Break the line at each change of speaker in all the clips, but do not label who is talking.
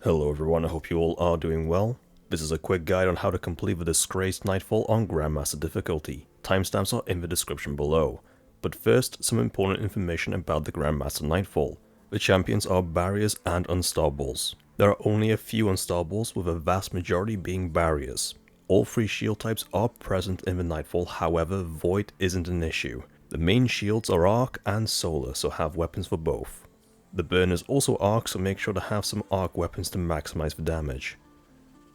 Hello everyone, I hope you all are doing well. This is a quick guide on how to complete the Disgraced Nightfall on Grandmaster difficulty. Timestamps are in the description below. But first, some important information about the Grandmaster Nightfall. The champions are barriers and unstallables. There are only a few unstallables, with a vast majority being barriers. All three shield types are present in the Nightfall, however Void isn't an issue. The main shields are Arc and Solar, so have weapons for both. The burn is also Arc, so make sure to have some Arc weapons to maximize the damage.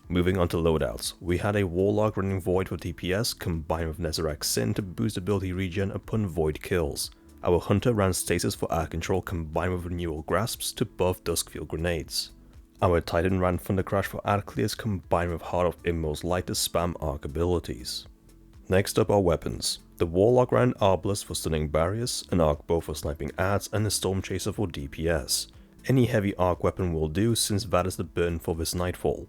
Moving on to loadouts, we had a Warlock running Void for DPS combined with Nezarac's Sin to boost ability regen upon Void kills. Our Hunter ran Stasis for Air Control combined with Renewal Grasps to buff Duskfield Grenades. Our Titan ran Thunder Crash for Ad Clears combined with Heart of Inmost Light to spam Arc abilities. Next up are weapons. The Warlock ran Arbalest for stunning barriers, an Arc bow for sniping ads, and a Storm Chaser for DPS. Any heavy Arc weapon will do since that is the burn for this Nightfall.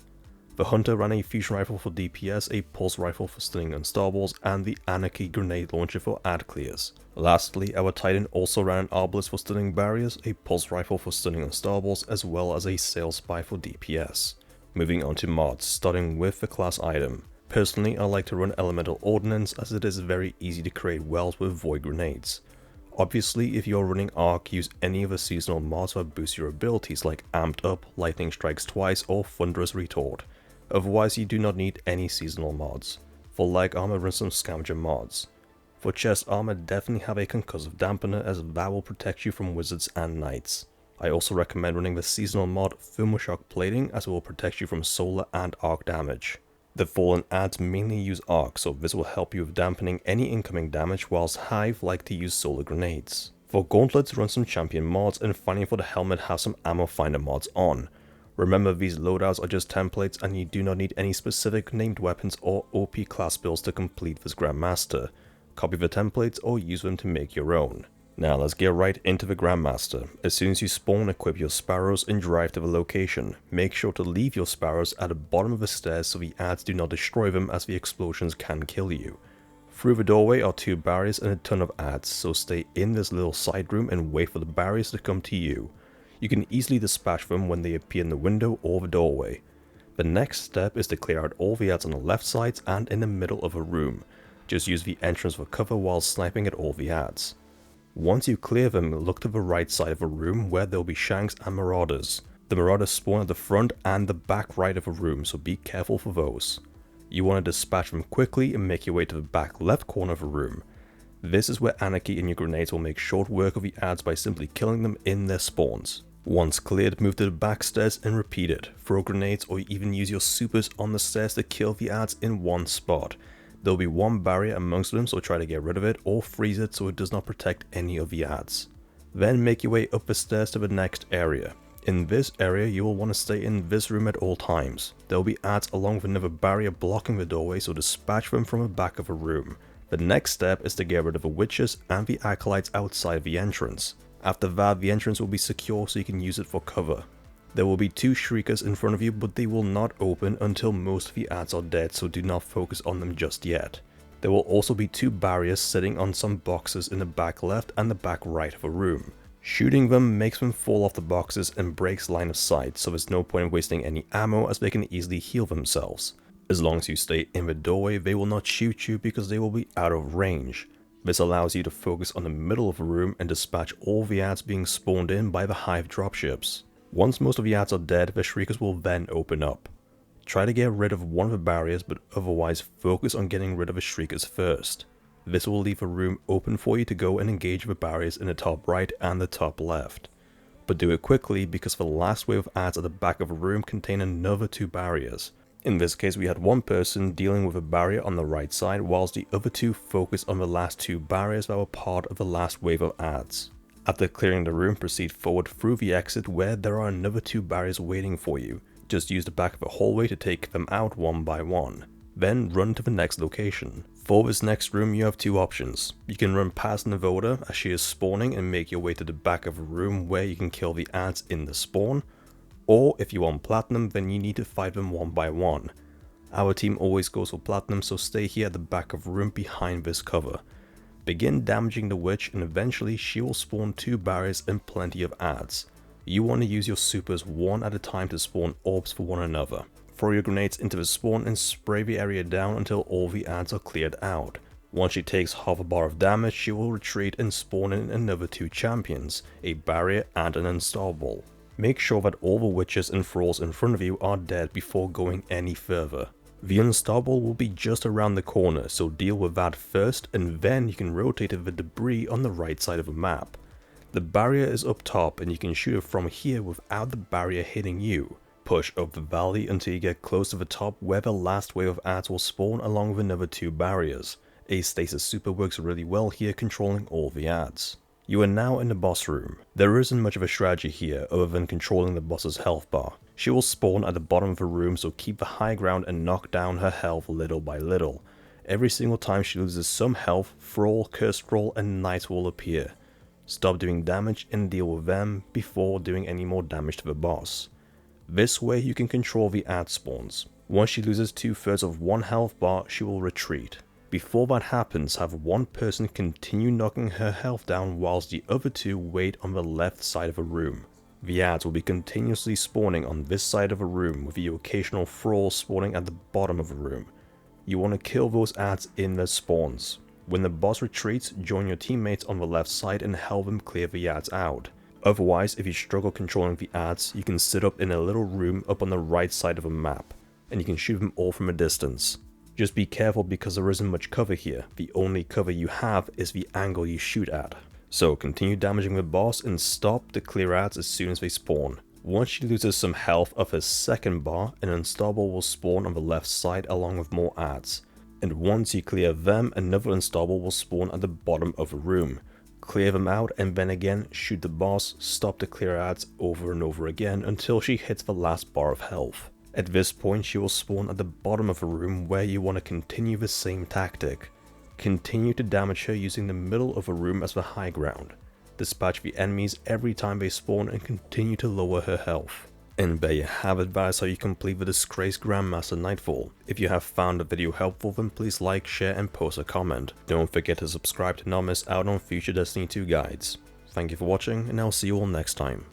The Hunter ran a Fusion Rifle for DPS, a Pulse Rifle for stunning unstallables, and the Anarchy Grenade Launcher for ad clears. Lastly, our Titan also ran an Arbalest for stunning barriers, a Pulse Rifle for stunning unstallables, as well as a Sail Spy for DPS. Moving on to mods, starting with the class item. Personally, I like to run Elemental Ordnance as it is very easy to create wells with Void Grenades. Obviously, if you're running Arc, use any of the seasonal mods that boost your abilities like Amped Up, Lightning Strikes Twice, or Thunderous Retort. Otherwise, you do not need any seasonal mods. For leg armor, run some Scavenger mods. For chest armor, definitely have a Concussive Dampener as that will protect you from wizards and knights. I also recommend running the seasonal mod Thermal Shock Plating as it will protect you from solar and arc damage. The Fallen ads mainly use Arc, so this will help you with dampening any incoming damage, whilst Hive like to use solar grenades. For gauntlets, run some champion mods, and finally for the helmet, have some ammo finder mods on. Remember, these loadouts are just templates and you do not need any specific named weapons or OP class builds to complete this Grandmaster. Copy the templates or use them to make your own. Now let's get right into the Grandmaster. As soon as you spawn, equip your sparrows and drive to the location. Make sure to leave your sparrows at the bottom of the stairs so the ads do not destroy them, as the explosions can kill you. Through the doorway are two barriers and a ton of ads, so stay in this little side room and wait for the barriers to come to you. You can easily dispatch them when they appear in the window or the doorway. The next step is to clear out all the ads on the left sides and in the middle of a room. Just use the entrance for cover while sniping at all the ads. Once you clear them, look to the right side of a room where there will be Shanks and Marauders. The Marauders spawn at the front and the back right of a room, so be careful for those. You want to dispatch them quickly and make your way to the back left corner of a room. This is where Anarchy and your grenades will make short work of the ads by simply killing them in their spawns. Once cleared, move to the back stairs and repeat it. Throw grenades or even use your supers on the stairs to kill the ads in one spot. There will be one barrier amongst them, so try to get rid of it or freeze it so it does not protect any of the ads. Then make your way up the stairs to the next area. In this area, you will want to stay in this room at all times. There will be ads along with another barrier blocking the doorway, so dispatch them from the back of a room. The next step is to get rid of the witches and the acolytes outside the entrance. After that, the entrance will be secure so you can use it for cover. There will be two Shriekers in front of you, but they will not open until most of the ads are dead, so do not focus on them just yet. There will also be two barriers sitting on some boxes in the back left and the back right of a room. Shooting them makes them fall off the boxes and breaks line of sight, so there's no point in wasting any ammo as they can easily heal themselves. As long as you stay in the doorway, they will not shoot you because they will be out of range. This allows you to focus on the middle of the room and dispatch all the ads being spawned in by the Hive dropships. Once most of the ads are dead, the Shriekers will then open up. Try to get rid of one of the barriers, but otherwise focus on getting rid of the Shriekers first. This will leave a room open for you to go and engage the barriers in the top right and the top left. But do it quickly because the last wave of ads at the back of a room contain another two barriers. In this case, we had one person dealing with a barrier on the right side, whilst the other two focused on the last two barriers that were part of the last wave of ads. After clearing the room, proceed forward through the exit where there are another two barriers waiting for you. Just use the back of the hallway to take them out one by one. Then run to the next location. For this next room, you have two options. You can run past Navoda as she is spawning and make your way to the back of a room where you can kill the ads in the spawn. Or if you want platinum, then you need to fight them one by one. Our team always goes for platinum, so stay here at the back of the room behind this cover. Begin damaging the witch and eventually she will spawn two barriers and plenty of ads. You want to use your supers one at a time to spawn orbs for one another. Throw your grenades into the spawn and spray the area down until all the ads are cleared out. Once she takes half a bar of damage, she will retreat and spawn in another 2 champions, a barrier and an unstoppable. Make sure that all the witches and thralls in front of you are dead before going any further. The unstoppable will be just around the corner, so deal with that first and then you can rotate the debris on the right side of the map. The barrier is up top and you can shoot it from here without the barrier hitting you. Push up the valley until you get close to the top where the last wave of ads will spawn along with another 2 barriers. A stasis super works really well here, controlling all the ads. You are now in the boss room. There isn't much of a strategy here other than controlling the boss's health bar. She will spawn at the bottom of the room, so keep the high ground and knock down her health little by little. Every single time she loses some health, Thrall, Cursed Thrall and Knight will appear. Stop doing damage and deal with them before doing any more damage to the boss. This way you can control the ad spawns. Once she loses 2/3 of one health bar, she will retreat. Before that happens, have one person continue knocking her health down whilst the other 2 wait on the left side of a room. The ads will be continuously spawning on this side of a room with the occasional thrall spawning at the bottom of a room. You want to kill those ads in their spawns. When the boss retreats, join your teammates on the left side and help them clear the ads out. Otherwise, if you struggle controlling the ads, you can sit up in a little room up on the right side of a map, and you can shoot them all from a distance. Just be careful because there isn't much cover here. The only cover you have is the angle you shoot at. So continue damaging the boss and stop the clear ads as soon as they spawn. Once she loses some health of her second bar, an unstoppable will spawn on the left side along with more ads. And once you clear them, another unstoppable will spawn at the bottom of a room. Clear them out and then again shoot the boss, stop the clear ads over and over again until she hits the last bar of health. At this point she will spawn at the bottom of a room where you want to continue the same tactic. Continue to damage her using the middle of a room as the high ground. Dispatch the enemies every time they spawn and continue to lower her health. And there you have it, that is how you complete the Disgraced Grandmaster Nightfall. If you have found the video helpful, then please like, share and post a comment. Don't forget to subscribe to not miss out on future Destiny 2 guides. Thank you for watching and I'll see you all next time.